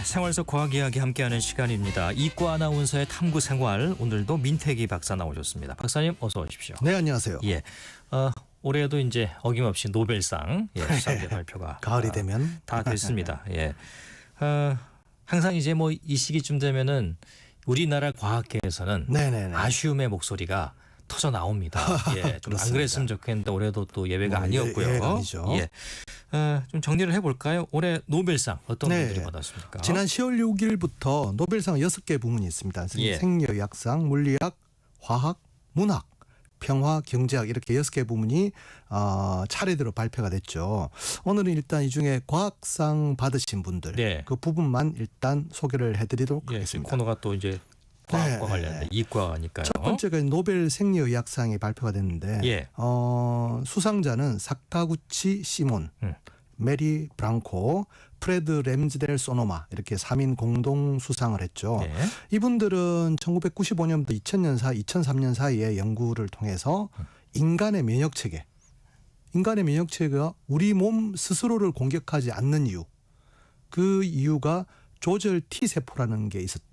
생활 속 과학 이야기 함께하는 시간입니다. 이과 아나운서의 탐구 생활, 오늘도 민태기 박사 나오셨습니다. 박사님 어서 오십시오. 네, 안녕하세요. 예, 올해도 이제 어김없이 노벨상 수상자 발표가 가을이 되면 다 됐습니다. 예, 항상 이제 뭐 이 시기쯤 되면은 우리나라 과학계에서는 네네네. 아쉬움의 목소리가 터져 나옵니다. 예, 좀 안 그랬으면 좋겠는데 올해도 또 예외가 아니었고요. 예외가 아니죠. 예, 좀 정리를 해볼까요? 올해 노벨상 어떤 네. 분들이 받았습니까? 지난 10월 6일부터 노벨상 6개 부문이 있습니다. 예. 생리의학상, 물리학, 화학, 문학, 평화, 경제학 이렇게 6개 부문이 차례대로 발표가 됐죠. 오늘은 일단 이 중에 과학상 받으신 분들 네. 그 부분만 일단 소개를 해드리도록 예, 하겠습니다. 코너가 또 이제 과학과 네. 관련된 이과니까요. 첫 번째가 노벨 생리의학상이 발표가 됐는데 예. 수상자는 사카구치 시몬, 메리 브랑코, 프레드 램즈델 소노마 이렇게 3인 공동 수상을 했죠. 네. 이분들은 1995년부터 2003년 사이에 연구를 통해서 인간의 면역 체계가 우리 몸 스스로를 공격하지 않는 이유, 그 이유가 조절 T 세포라는 게 있었다는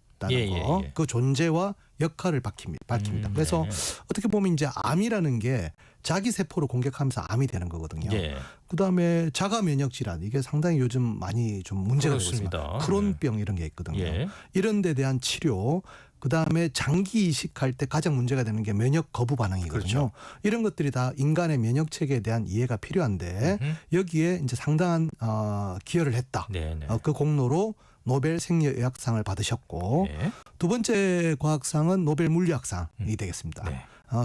거, 그 존재와 역할을 밝힙니다. 그래서 네. 어떻게 보면 이제 암이라는 게 자기 세포를 공격하면서 암이 되는 거거든요. 예. 그다음에 자가 면역 질환 이게 상당히 요즘 많이 좀 문제가 되고 그렇습니다. 있습니다. 크론병 이런 게 있거든요. 예. 이런 데 대한 치료, 그다음에 장기 이식할 때 가장 문제가 되는 게 면역 거부 반응이거든요. 그렇죠. 이런 것들이 다 인간의 면역 체계에 대한 이해가 필요한데 여기에 이제 상당한 기여를 했다. 네네. 그 공로로 노벨 생리의학상을 받으셨고 네. 두 번째 과학상은 노벨 물리학상이 되겠습니다. 네.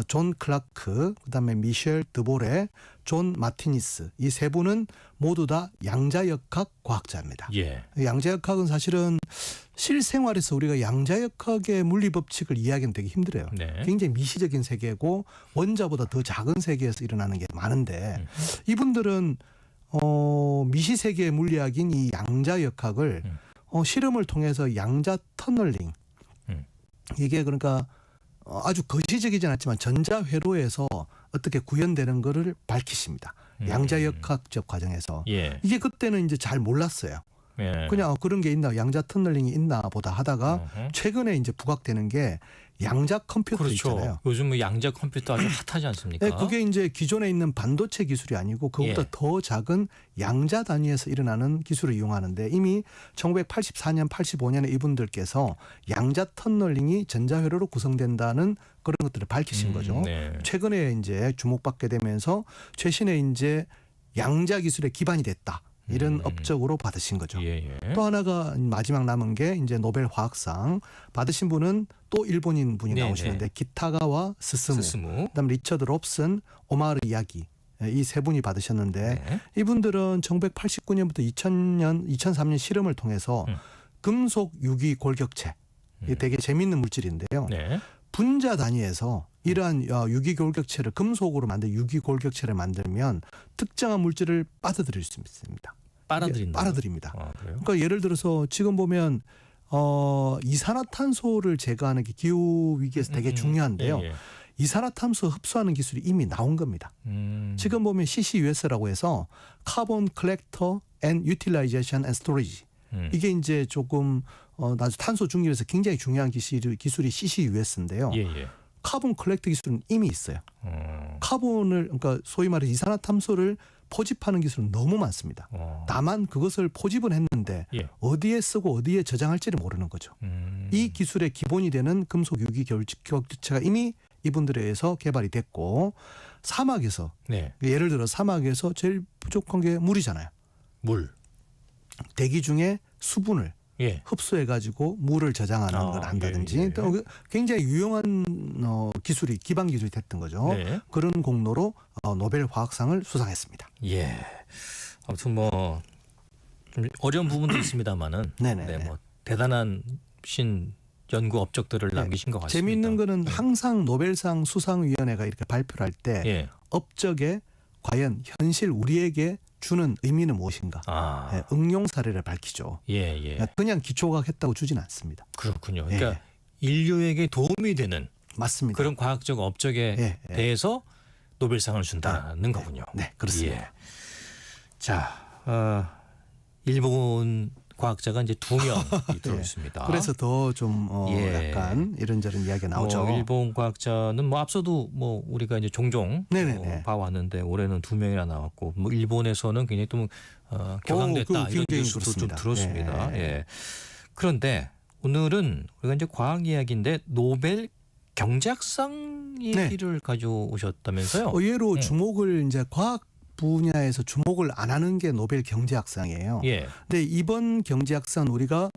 존 클라크, 그다음에 미셸 드보레, 존 마티니스 이 세 분은 모두 다 양자역학 과학자입니다. 예. 양자역학은 사실은 실생활에서 우리가 양자역학의 물리 법칙을 이해하기는 되게 힘들어요. 네. 굉장히 미시적인 세계고 원자보다 더 작은 세계에서 일어나는 게 많은데 이분들은 미시 세계의 물리학인 이 양자역학을 실험을 통해서 양자 터널링 이게 그러니까 아주 거시적이진 않지만 전자회로에서 어떻게 구현되는 거를 밝히십니다. 양자역학적 과정에서. 예. 이게 그때는 이제 잘 몰랐어요. 예. 그냥 그런 게 있나 양자 터널링이 있나 보다 하다가 최근에 이제 부각되는 게 양자 컴퓨터 그렇죠. 있잖아요. 요즘 뭐 양자 컴퓨터 아주 핫하지 않습니까? 네, 그게 이제 기존에 있는 반도체 기술이 아니고 그것보다 예. 더 작은 양자 단위에서 일어나는 기술을 이용하는데 이미 1984년, 85년에 이분들께서 양자 터널링이 전자회로로 구성된다는 그런 것들을 밝히신 거죠. 네. 최근에 이제 주목받게 되면서 최신의 이제 양자 기술의 기반이 됐다. 이런 업적으로 받으신 거죠. 예. 또 하나가 마지막 남은 게 이제 노벨 화학상 받으신 분은 또 일본인 분이 네네. 나오시는데 기타가와 스스무, 그다음에 리처드 롭슨, 오마르 이야기 이 세 분이 받으셨는데 네. 이분들은 1989년부터 2003년 실험을 통해서 금속 유기 골격체 이게 되게 재미있는 물질인데요. 네. 분자 단위에서 이러한 유기 골격체를 금속으로 만든 유기 골격체를 만들면 특정한 물질을 빨아들일 수 있습니다. 빨아들입니다. 아, 그래요? 그러니까 예를 들어서 지금 보면 이산화탄소를 제거하는 게 기후 위기에서 되게 중요한데요. 예. 이산화탄소 흡수하는 기술이 이미 나온 겁니다. 지금 보면 CCUS라고 해서 카본 컬렉터 앤 유틸라이제이션 앤 스토리지 이게 이제 조금 나중 탄소 중립에서 굉장히 중요한 기술이 CCUS인데요. 예. 카본 컬렉터 기술은 이미 있어요. 카본을 그러니까 소위 말해 이산화탄소를 포집하는 기술은 너무 많습니다. 다만 그것을 포집은 했는데 예. 어디에 쓰고 어디에 저장할지를 모르는 거죠. 이 기술의 기본이 되는 금속 유기 결집체가 이미 이분들에 의해서 개발이 됐고 사막에서 네. 예를 들어 사막에서 제일 부족한 게 물이잖아요. 물. 대기 중에 수분을 예. 흡수해가지고 물을 저장하는 걸 한다든지 예. 또 굉장히 유용한 기술이 기반 기술이 됐던 거죠. 네. 그런 공로로 노벨 화학상을 수상했습니다. 예. 아무튼 뭐 좀 어려운 부분도 있습니다만은 네네. 네, 뭐 대단한 연구 업적들을 남기신 것 같습니다. 재미있는 거는 항상 노벨상 수상위원회가 이렇게 발표를 할 때 예. 업적에 과연 현실 우리에게 주는 의미는 무엇인가? 응용 사례를 밝히죠. 예. 그냥 기초과학했다고 주지는 않습니다. 그렇군요. 그러니까 인류에게 도움이 되는 맞습니다. 그런 과학적 업적에 대해서 노벨상을 준다는 거군요. 네, 그렇습니다. 예. 자, 일본 과학자가 이제 2명이 들어 예. 있습니다. 그래서 더 좀 예. 약간 이런저런 이야기가 나오죠. 일본 과학자는 뭐 앞서도 뭐 우리가 이제 종종 네네네. 봐왔는데 올해는 2명이나 나왔고 뭐 일본에서는 굉장히 또 격앙됐다 이런 굉장히 뉴스도 좀 그렇습니다. 들었습니다. 예. 예. 그런데 오늘은 우리가 이제 과학 이야기인데 노벨 경제학상 얘기를 가져오셨다면서요? 의외로 주목을 이제 과학 분야에서 주목을 안 하는 게 노벨 경제학상이에요. 예. 근데 이번 경제학상 우리가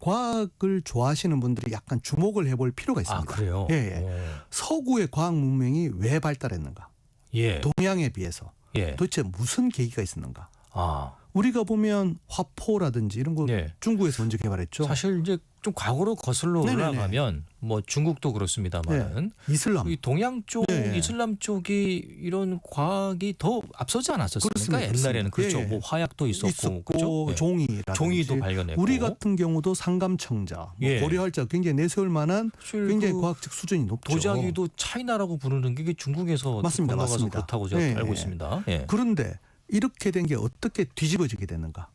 과학을 좋아하시는 분들이 약간 주목을 해볼 필요가 있습니다. 아 그래요? 예, 예. 서구의 과학 문명이 왜 발달했는가? 예. 동양에 비해서 예. 도대체 무슨 계기가 있었는가? 아. 우리가 보면 화포라든지 이런 거 예. 중국에서 먼저 개발했죠. 사실 이제 좀 과거로 거슬러 네네네. 올라가면 뭐 중국도 그렇습니다만은 이슬람. 이 동양 쪽, 네. 이슬람 쪽이 이런 과학이 더 앞서지 않았었습니까? 그렇습니다. 옛날에는 그렇죠. 예, 예. 뭐 화약도 있었고, 그렇죠? 예. 종이라든지 종이도 발견했고. 우리 같은 경우도 상감청자, 뭐 예. 고려할자 굉장히 내세울 만한 사실 굉장히 그 과학적 수준이 높죠. 도자기도 차이나라고 부르는 게 이게 중국에서 맞습니다. 건너가서 맞습니다. 그렇다고 제가 예, 알고 예. 있습니다. 예. 그런데 이렇게 된 게 어떻게 뒤집어지게 됐는가?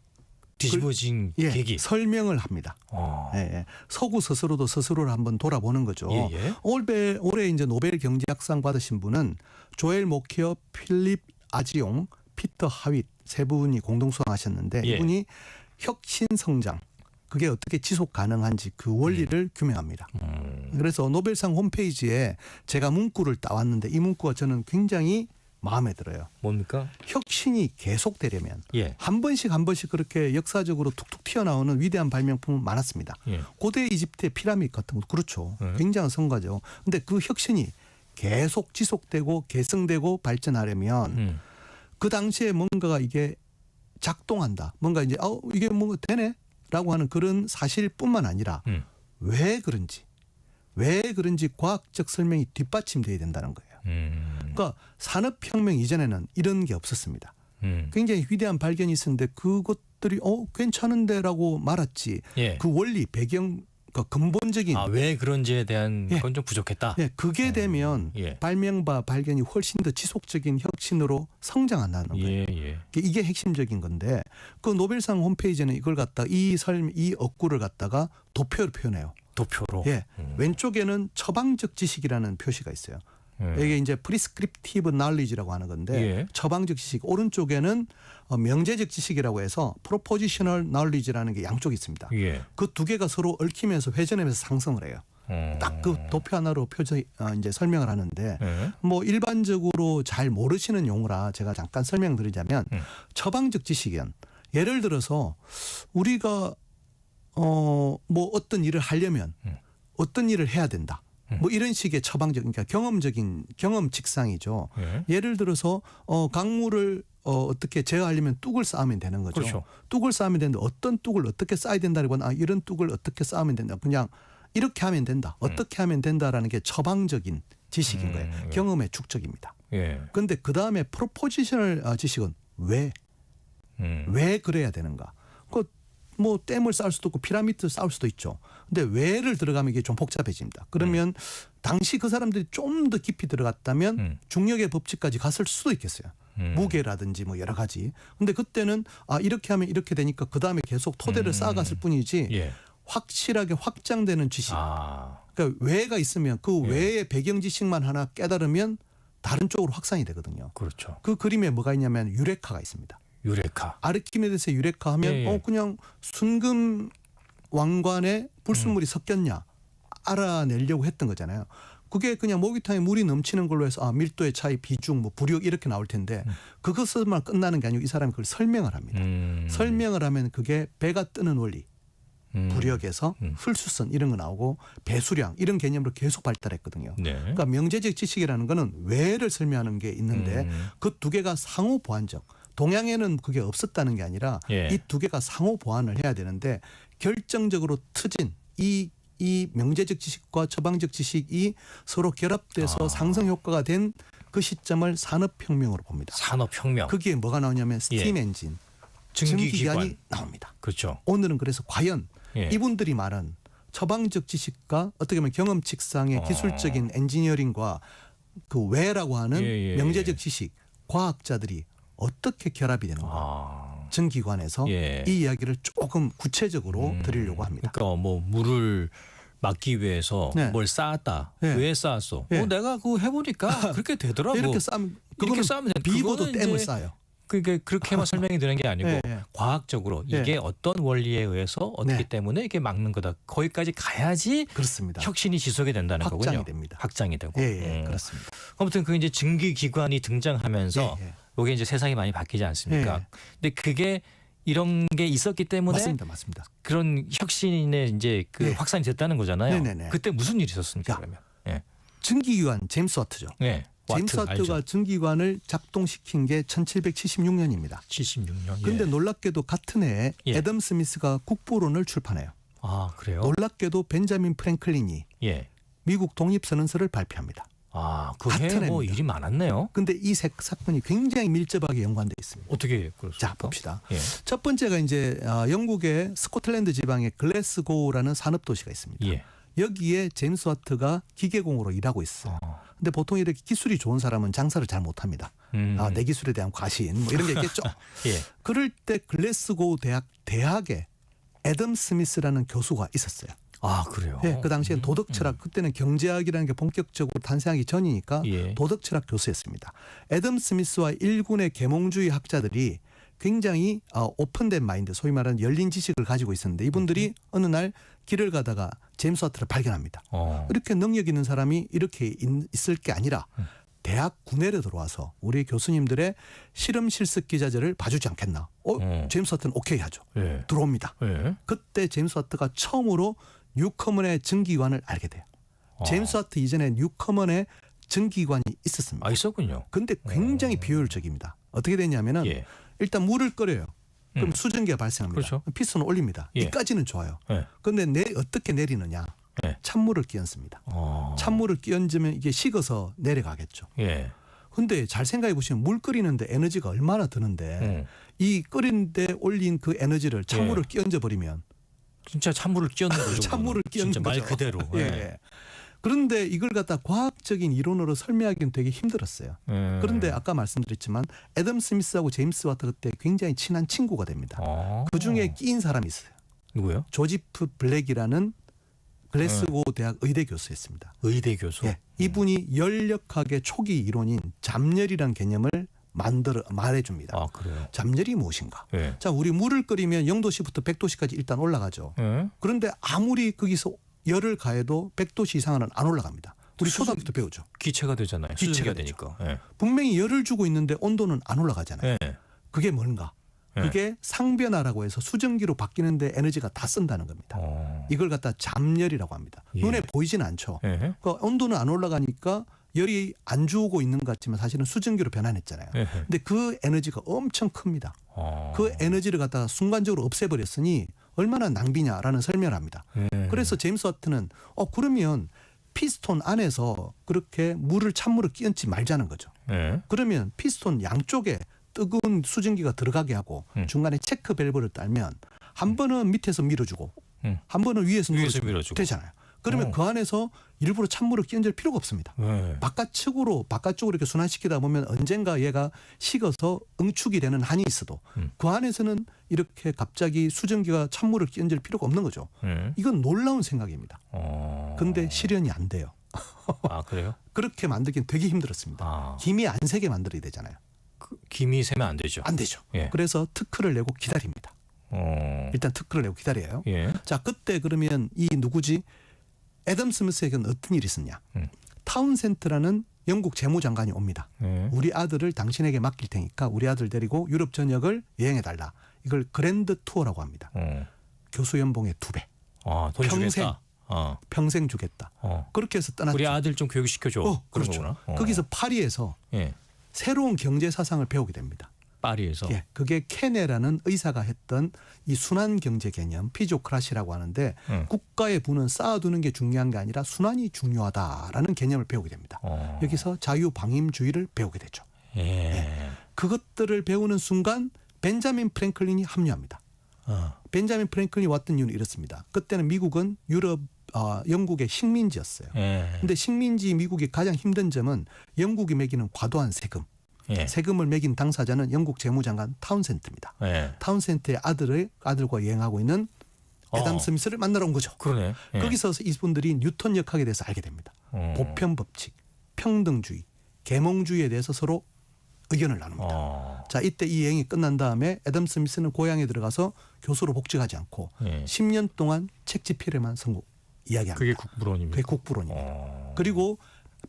뒤집어진 예, 계기. 설명을 합니다. 어. 예, 예. 서구 스스로도 스스로를 한번 돌아보는 거죠. 예, 예. 올해 이제 노벨 경제학상 받으신 분은 조엘 모케어, 필립 아지용, 피터 하윗 세 분이 공동 수상하셨는데 예. 이분이 혁신 성장 그게 어떻게 지속 가능한지 그 원리를 규명합니다. 그래서 노벨상 홈페이지에 제가 문구를 따왔는데 이 문구가 저는 굉장히 마음에 들어요. 뭡니까? 혁신이 계속되려면 예. 한 번씩 그렇게 역사적으로 툭툭 튀어나오는 위대한 발명품은 많았습니다. 예. 고대 이집트의 피라미드 같은 것도 그렇죠. 네. 굉장한 성과죠. 근데 그 혁신이 계속 지속되고 개성되고 발전하려면 그 당시에 뭔가가 이게 작동한다. 뭔가 이제 이게 뭐 되네라고 하는 그런 사실뿐만 아니라 왜 그런지 과학적 설명이 뒷받침돼야 된다는 거예요. 그러니까 산업혁명 이전에는 이런 게 없었습니다. 굉장히 위대한 발견이 있었는데 그것들이 괜찮은데라고 말았지. 예. 그 원리 배경 그러니까 근본적인 왜 그런지에 대한 예. 건 좀 부족했다. 예, 그게 되면 예. 발견이 훨씬 더 지속적인 혁신으로 성장한다는 거예요. 예. 이게 핵심적인 건데 그 노벨상 홈페이지는 이걸 갖다 이 어구를 갖다가 도표로 표현해요. 도표로. 예, 왼쪽에는 처방적 지식이라는 표시가 있어요. 이게 이제 prescriptive knowledge라고 하는 건데 예. 처방적 지식 오른쪽에는 명제적 지식이라고 해서 propositional knowledge라는 게 양쪽이 있습니다. 예. 그 두 개가 서로 얽히면서 회전하면서 상승을 해요. 딱 그 도표 하나로 이제 설명을 하는데 예. 뭐 일반적으로 잘 모르시는 용어라 제가 잠깐 설명드리자면 처방적 지식은 예를 들어서 우리가 뭐 어떤 일을 하려면 어떤 일을 해야 된다. 뭐 이런 식의 처방적 그러니까 경험 직상이죠. 예. 예를 들어서 강물을 어떻게 제어하려면 뚝을 쌓으면 되는 거죠. 그렇죠. 뚝을 쌓으면 되는데 어떤 뚝을 어떻게 쌓아야 된다기보다 이런 뚝을 어떻게 쌓으면 된다. 그냥 이렇게 하면 된다. 어떻게 하면 된다라는 게 처방적인 지식인 거예요. 예. 경험의 축적입니다. 예. 그런데 그 다음에 프로포지셔널 지식은 왜 그래야 되는가? 뭐 댐을 쌓을 수도 있고 피라미드를 쌓을 수도 있죠. 근데 왜를 들어가면 이게 좀 복잡해집니다. 그러면 당시 그 사람들이 좀 더 깊이 들어갔다면 중력의 법칙까지 갔을 수도 있겠어요. 무게라든지 뭐 여러 가지. 근데 그때는 이렇게 하면 이렇게 되니까 그다음에 계속 토대를 쌓아갔을 뿐이지 예. 확실하게 확장되는 지식. 아. 그러니까 왜가 있으면 그 예. 왜의 배경 지식만 하나 깨달으면 다른 쪽으로 확산이 되거든요. 그렇죠. 그 그림에 뭐가 있냐면 유레카가 있습니다. 유레카. 아르키메데스의 유레카 하면 예, 예. 그냥 순금 왕관에 불순물이 섞였냐 알아내려고 했던 거잖아요. 그게 그냥 모기탕에 물이 넘치는 걸로 해서 밀도의 차이, 비중, 뭐 부력 이렇게 나올 텐데 그것만 끝나는 게 아니고 이 사람이 그걸 설명을 합니다. 설명을 하면 그게 배가 뜨는 원리, 부력에서 흡수선 이런 거 나오고 배수량 이런 개념으로 계속 발달했거든요. 네. 그러니까 명제적 지식이라는 거는 왜를 설명하는 게 있는데 그 두 개가 상호 보완적. 동양에는 그게 없었다는 게 아니라 예. 이 두 개가 상호 보완을 해야 되는데 결정적으로 트진 이 명제적 지식과 처방적 지식이 서로 결합돼서 상승 효과가 된 그 시점을 산업혁명으로 봅니다. 산업혁명. 거기에 뭐가 나오냐면 스팀 예. 엔진, 증기기관. 증기기관이 나옵니다. 그렇죠. 오늘은 그래서 과연 예. 이분들이 말한 처방적 지식과 어떻게 보면 경험칙상의 기술적인 엔지니어링과 그 왜라고 하는 예, 예, 명제적 지식, 과학자들이 어떻게 결합이 되는가. 증기관에서 예. 이 이야기를 조금 구체적으로 드리려고 합니다. 그러니까 뭐 물을 막기 위해서 네. 뭘 쌓았다. 네. 왜 쌓았어? 네. 내가 그거 해보니까 그렇게 되더라고. 이렇게 쌓으면 이렇게 그거는 쌓으면 돼. 비고도 그거는 댐을 이제 쌓아요. 그게 그렇게만 설명이 되는 게 아니고 예, 예. 과학적으로 예. 이게 어떤 원리에 의해서 어떻기 네. 때문에 이게 막는 거다. 거기까지 가야지 그렇습니다. 혁신이 지속이 된다는 확장이 거군요. 됩니다. 확장이 되고. 예, 그렇습니다. 아무튼 그 이제 증기기관이 등장하면서 예, 예. 이게 이제 세상이 많이 바뀌지 않습니까? 예. 근데 그게 이런 게 있었기 때문에 맞습니다. 그런 혁신의 이제 그 네. 확산이 됐다는 거잖아요. 네네네. 그때 무슨 일이 있었습니까? 자, 그러면? 예. 증기기관 제임스 와트죠. 네. 제임스 와트가 증기관을 작동시킨 게 1776년입니다. 76년. 그런데 예. 놀랍게도 같은 해에 예. 애덤 스미스가 국보론을 출판해요. 아 그래요? 놀랍게도 벤자민 프랭클린이 예. 미국 독립선언서를 발표합니다. 아 같은 그해 뭐 해입니다. 일이 많았네요. 근데 이 사건이 굉장히 밀접하게 연관되어 있습니다. 어떻게 그렇습니까? 자, 봅시다. 예. 첫 번째가 이제 영국의 스코틀랜드 지방의 글래스고라는 산업 도시가 있습니다. 예. 여기에 제임스 와트가 기계공으로 일하고 있어요. 근데 보통 이렇게 기술이 좋은 사람은 장사를 잘 못합니다. 내 기술에 대한 과신 뭐 이런 게 있겠죠. 예. 그럴 때 글래스고 대학에 애덤 스미스라는 교수가 있었어요. 아 그래요? 예, 그 당시엔 도덕 철학, 그때는 경제학이라는 게 본격적으로 탄생하기 전이니까 예. 도덕 철학 교수였습니다. 애덤 스미스와 일군의 계몽주의 학자들이 굉장히 오픈된 마인드, 소위 말하는 열린 지식을 가지고 있었는데 이분들이 어느 날 길을 가다가 제임스 와트를 발견합니다. 이렇게 능력 있는 사람이 이렇게 있을 게 아니라 대학 군회로 들어와서 우리 교수님들의 실험 실습 기자재를 봐주지 않겠나. 제임스 와트는 오케이 하죠. 예. 들어옵니다. 예. 그때 제임스 와트가 처음으로 뉴커먼의 증기관을 알게 돼요. 제임스 와트 이전에 뉴커먼의 증기관이 있었습니다. 아 있었군요. 근데 굉장히 비효율적입니다. 어떻게 됐냐면은 예. 일단 물을 끓여요. 그럼 수증기가 발생합니다. 그렇죠. 피스톤을 올립니다. 예. 이까지는 좋아요. 예. 그런데 어떻게 내리느냐. 예. 찬물을 끼얹습니다. 찬물을 끼얹으면 이게 식어서 내려가겠죠. 예. 근데 잘 생각해 보시면 물 끓이는데 에너지가 얼마나 드는데 이 끓이는데 올린 그 에너지를 찬물을 끼얹어 버리면 진짜 찬물을 끼얹는 거죠. 찬물을 끼얹는 진짜 말 거죠. 그대로. 예. 예. 그런데 이걸 갖다 과학적인 이론으로 설명하기는 되게 힘들었어요. 그런데 아까 말씀드렸지만 애덤 스미스하고 제임스 와트 그때 굉장히 친한 친구가 됩니다. 그중에 끼인 사람이 있어요. 누구요? 조지프 블랙이라는 글래스고 대학 의대 교수였습니다. 의대 교수. 예. 이분이 열역학의 초기 이론인 잠열이라는 개념을 말해줍니다. 아 그래요? 잠열이 무엇인가? 예. 자, 우리 물을 끓이면 0도씨부터 100도씨까지 일단 올라가죠. 예. 그런데 아무리 거기서 열을 가해도 100도씨 이상은 안 올라갑니다. 우리 수증- 초등학교 때 배우죠. 기체가 되잖아요. 기체가 수증기가 되죠. 되니까. 예. 분명히 열을 주고 있는데 온도는 안 올라가잖아요. 예. 그게 뭔가? 예. 그게 상변화라고 해서 수증기로 바뀌는데 에너지가 다 쓴다는 겁니다. 이걸 갖다 잠열이라고 합니다. 예. 눈에 보이지는 않죠. 예. 그 온도는 안 올라가니까 열이 안 주고 있는 것 같지만 사실은 수증기로 변환했잖아요. 예. 근데 그 에너지가 엄청 큽니다. 그 에너지를 갖다가 순간적으로 없애버렸으니 얼마나 낭비냐라는 설명을 합니다. 예. 그래서 제임스 와트는 그러면 피스톤 안에서 그렇게 찬물을 끼얹지 말자는 거죠. 예. 그러면 피스톤 양쪽에 뜨거운 수증기가 들어가게 하고 중간에 체크 밸브를 딸면 한 번은 밑에서 밀어주고 한 번은 위에서 위에서 밀어주고 밀어주고. 되잖아요. 그러면 그 안에서 일부러 찬물을 끼얹을 필요가 없습니다. 예. 바깥쪽으로 이렇게 순환시키다 보면 언젠가 얘가 식어서 응축이 되는 한이 있어도 그 안에서는 이렇게 갑자기 수증기가 찬물을 끼얹을 필요가 없는 거죠. 예. 이건 놀라운 생각입니다. 근데 실현이 안 돼요. 아 그래요? 그렇게 만들긴 되게 힘들었습니다. 아. 김이 안 새게 만들어야 되잖아요. 김이 새면 안 되죠. 안 되죠. 예. 그래서 특허를 내고 기다립니다. 일단 특허를 내고 기다려요. 예. 자, 그때 그러면 이 누구지? 애덤 스미스에게는 어떤 일이 있었냐? 타운센트라는 영국 재무장관이 옵니다. 예. 우리 아들을 당신에게 맡길 테니까 우리 아들 데리고 유럽 전역을 여행해 달라. 이걸 그랜드 투어라고 합니다. 교수 연봉의 2배. 아, 돈 평생. 주겠다. 평생 주겠다. 그렇게 해서 떠났죠. 우리 아들 좀 교육시켜줘. 그런 그렇죠. 거구나. 거기서 파리에서 예. 새로운 경제 사상을 배우게 됩니다. 파리에서. 예, 그게 케네라는 의사가 했던 이 순환 경제 개념 피조크라시라고 하는데 국가의 부는 쌓아두는 게 중요한 게 아니라 순환이 중요하다라는 개념을 배우게 됩니다. 여기서 자유방임주의를 배우게 되죠. 예. 그것들을 배우는 순간 벤자민 프랭클린이 합류합니다. 벤자민 프랭클린이 왔던 이유는 이렇습니다. 그때는 미국은 영국의 식민지였어요. 예. 근데 식민지 미국이 가장 힘든 점은 영국이 매기는 과도한 세금. 예. 세금을 매긴 당사자는 영국 재무장관 타운센트입니다. 예. 타운센트의 아들과 여행하고 있는 애덤 스미스를 만나러 온 거죠. 그러네. 예. 거기서 이분들이 뉴턴 역학에 대해서 알게 됩니다. 보편 법칙, 평등주의, 계몽주의에 대해서 서로 의견을 나눕니다. 자, 이때 이 여행이 끝난 다음에 애덤 스미스는 고향에 들어가서 교수로 복직하지 않고 예. 10년 동안 책집필에만 이야기합니다. 그게 국부론입니다. 그게 국부론입니다. 그리고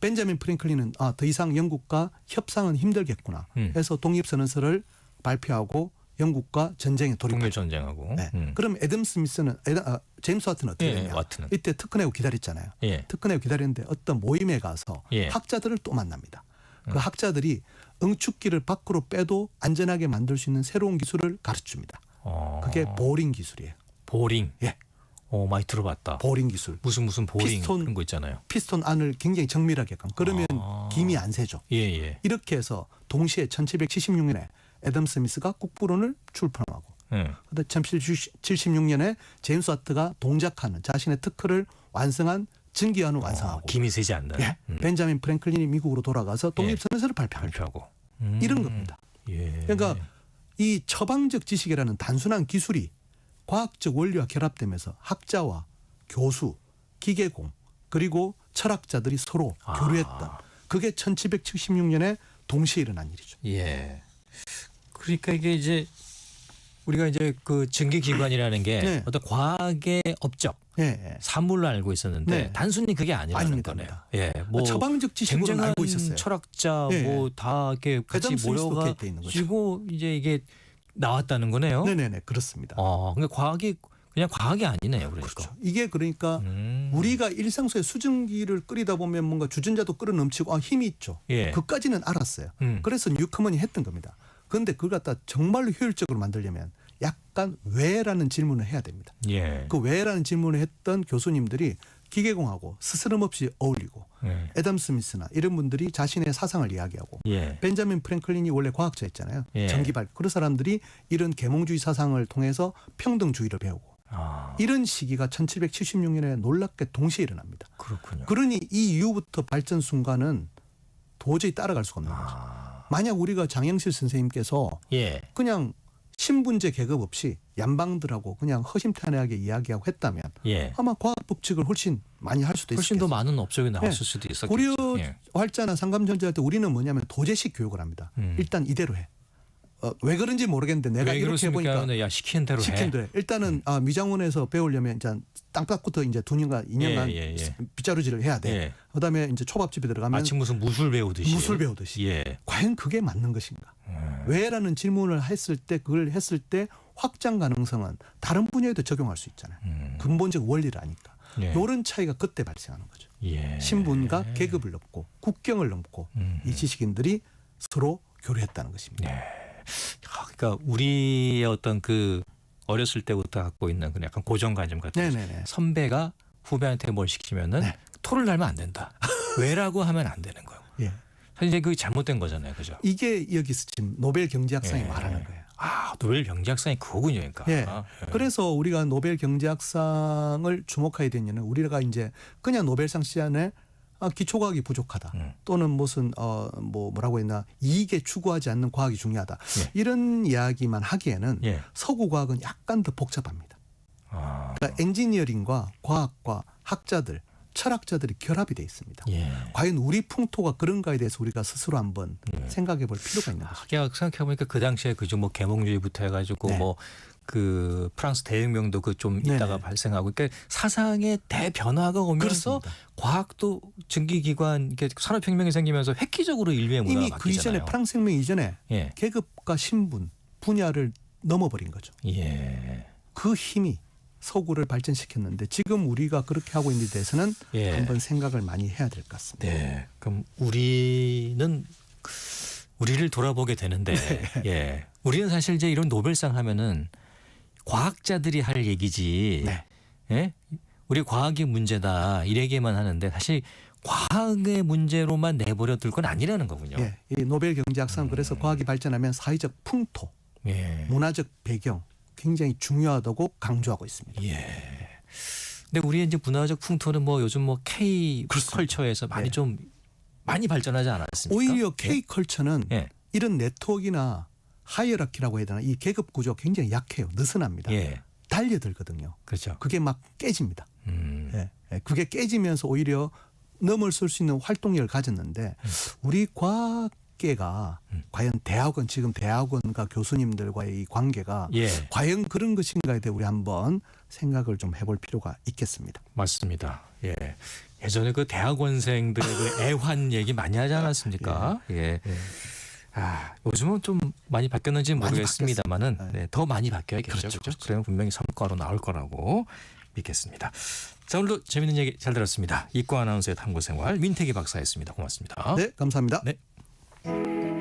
벤자민 프랭클린은 더 이상 영국과 협상은 힘들겠구나 해서 독립선언서를 발표하고 영국과 전쟁에 돌입하죠. 독립전쟁하고. 네. 그럼 애덤 스미스는 제임스 와트는 어떻게 예, 되냐? 와트는. 이때 특허내고 기다렸잖아요. 예. 특허내고 기다렸는데 어떤 모임에 가서 예. 학자들을 또 만납니다. 그 학자들이 응축기를 밖으로 빼도 안전하게 만들 수 있는 새로운 기술을 가르쳐줍니다. 그게 보링 기술이에요. 보링. 예. 많이 들어봤다. 보링 기술. 무슨 보링 피스톤, 그런 거 있잖아요. 피스톤 안을 굉장히 정밀하게 감. 그러면 김이 안 새죠. 예. 이렇게 해서 동시에 1776년에 애덤 스미스가 국부론을 출판하고 예. 그다음 1776년에 제임스 와트가 동작하는 자신의 특허를 완성한 증기안을 완성하고 김이 새지 않는. 예. 벤자민 프랭클린이 미국으로 돌아가서 독립선언서를 발표합니다. 발표하고. 이런 겁니다. 예. 그러니까 이 처방적 지식이라는 단순한 기술이 과학적 원리와 결합되면서 학자와 교수, 기계공 그리고 철학자들이 서로 교류했던 그게 1776년에 동시에 일어난 일이죠. 예. 그러니까 이게 이제 우리가 이제 그 증기기관이라는 게 네. 어떤 과학의 업적, 예. 사물로 알고 있었는데 네. 단순히 그게 아니라는 아닙니다. 거네요. 예. 뭐 처방적 지식으로 쟁쟁한 알고 있었어요. 철학자 예. 뭐 다 이렇게 같이 애덤 스미스도 모여가 개입돼 있는 거죠. 지고 이제 이게 나왔다는 거네요. 네네네 그렇습니다. 그러니까 과학이 그냥 과학이 아니네요. 그러니까. 그렇죠. 이게 그러니까 우리가 일상 속에 수증기를 끓이다 보면 뭔가 주전자도 끓어 넘치고 힘이 있죠. 예. 그까지는 알았어요. 그래서 뉴커먼이 했던 겁니다. 그런데 그걸 갖다 정말로 효율적으로 만들려면 약간 왜라는 질문을 해야 됩니다. 예. 그 왜라는 질문을 했던 교수님들이 기계공하고 스스럼없이 어울리고 예. 애덤 스미스나 이런 분들이 자신의 사상을 이야기하고 예. 벤자민 프랭클린이 원래 과학자였잖아요. 예. 전기발 그런 사람들이 이런 계몽주의 사상을 통해서 평등주의를 배우고 이런 시기가 1776년에 놀랍게 동시에 일어납니다. 그렇군요. 그러니 이 이후부터 발전 순간은 도저히 따라갈 수가 없는 거죠. 만약 우리가 장영실 선생님께서 예. 그냥 신분제 계급 없이 양방들하고 그냥 허심탄회하게 이야기하고 했다면 예. 아마 과학 법칙을 훨씬 많이 할 수도 훨씬 있었겠죠. 더 많은 업적이 나왔을 네. 수도 있었겠죠. 고려 예. 활자나 상감전제할 때 우리는 뭐냐면 도제식 교육을 합니다. 일단 이대로 해. 왜 그런지 모르겠는데 내가 왜 이렇게 그렇습니까? 해보니까 야 시키는 대로 해. 시킨 대로 해. 일단은 미장원에서 배우려면 이제 땅바닥부터 이제 2년간 예. 빗자루질을 해야 돼. 예. 그다음에 이제 초밥집에 들어가면 마치 무슨 무술 배우듯이. 무술 배우듯이. 예. 과연 그게 맞는 것인가? 왜라는 질문을 했을 때 그걸 했을 때 확장 가능성은 다른 분야에도 적용할 수 있잖아요. 근본적 원리를 아니까. 예. 이런 차이가 그때 발생하는 거죠. 예. 신분과 계급을 넘고 국경을 넘고 이 지식인들이 서로 교류했다는 것입니다. 예. 그러니까 우리의 어떤 그 어렸을 때부터 갖고 있는 그 약간 고정관념 같은 네네네. 선배가 후배한테 뭘 시키면은 네. 토를 달면 안 된다. 왜라고 하면 안 되는 거예요. 예. 사실 이제 그게 잘못된 거잖아요, 그죠? 이게 여기서 지금 노벨 경제학상이 예. 말하는 거예요. 노벨 경제학상이 그거군요, 그러니까. 예. 그래서 우리가 노벨 경제학상을 주목해야 되냐면 우리가 이제 그냥 노벨상 시간에 기초과학이 부족하다 또는 무슨 뭐라고 했나 이익에 추구하지 않는 과학이 중요하다 이런 이야기만 하기에는 예. 서구 과학은 약간 더 복잡합니다. 그러니까 엔지니어링과 과학과 학자들 철학자들이 결합이 돼 있습니다. 예. 과연 우리 풍토가 그런가에 대해서 우리가 스스로 한번 생각해 볼 필요가 있는 거죠. 생각해 보니까 그 당시에 그죠 뭐 계몽주의부터 해가지고 네. 뭐 그 프랑스 대혁명도 그 좀 있다가 네네. 발생하고 그러니까 사상의 대변화가 오면서 그렇습니다. 과학도 증기기관 이렇게 산업혁명이 생기면서 획기적으로 인류의 문화가 이미 그 이전에 바뀌잖아요. 프랑스 혁명 이전에 예. 계급과 신분 분야를 넘어버린 거죠. 예. 그 힘이 서구를 발전시켰는데 지금 우리가 그렇게 하고 있는 데 대해서는 예. 한번 생각을 많이 해야 될 것 같습니다. 네. 그럼 우리는 우리를 돌아보게 되는데 예. 우리는 사실 이제 이런 노벨상 하면은 과학자들이 할 얘기지. 네. 예? 우리 과학이 문제다 이래기만 하는데 사실 과학의 문제로만 내버려 둘 건 아니라는 거군요. 예, 이 노벨 경제학상 그래서 과학이 발전하면 사회적 풍토, 예. 문화적 배경 굉장히 중요하다고 강조하고 있습니다. 예. 근데 우리의 이제 문화적 풍토는 뭐 요즘 뭐 K 그렇습니다. 컬처에서 많이 네. 좀 많이 발전하지 않았습니까? 오히려 예? K 컬처는 예. 이런 네트워크나 하이어라키라고 해야 되나 이 계급 구조가 굉장히 약해요. 느슨합니다. 예. 달려들거든요. 그렇죠. 그게 막 깨집니다. 예. 예. 그게 깨지면서 오히려 넘어설 수 있는 활동력을 가졌는데 우리 과학계가 과연 대학원 지금 대학원과 교수님들과의 이 관계가 예. 과연 그런 것인가에 대해 우리 한번 생각을 좀 해볼 필요가 있겠습니다. 맞습니다. 예. 예전에 그 대학원생들의 그 애환 얘기 많이 하지 않았습니까? 예. 예. 아, 요즘은 좀 많이 바뀌었는지는 많이 모르겠습니다만은 바뀌었습니다. 네, 더 많이 바뀌어야겠죠. 그렇죠, 그렇죠? 그렇죠. 그러면 분명히 성과로 나올 거라고 믿겠습니다. 자, 오늘도 재밌는 얘기 잘 들었습니다. 이과 아나운서의 탐구생활 민태기 박사였습니다. 고맙습니다. 네, 감사합니다. 네.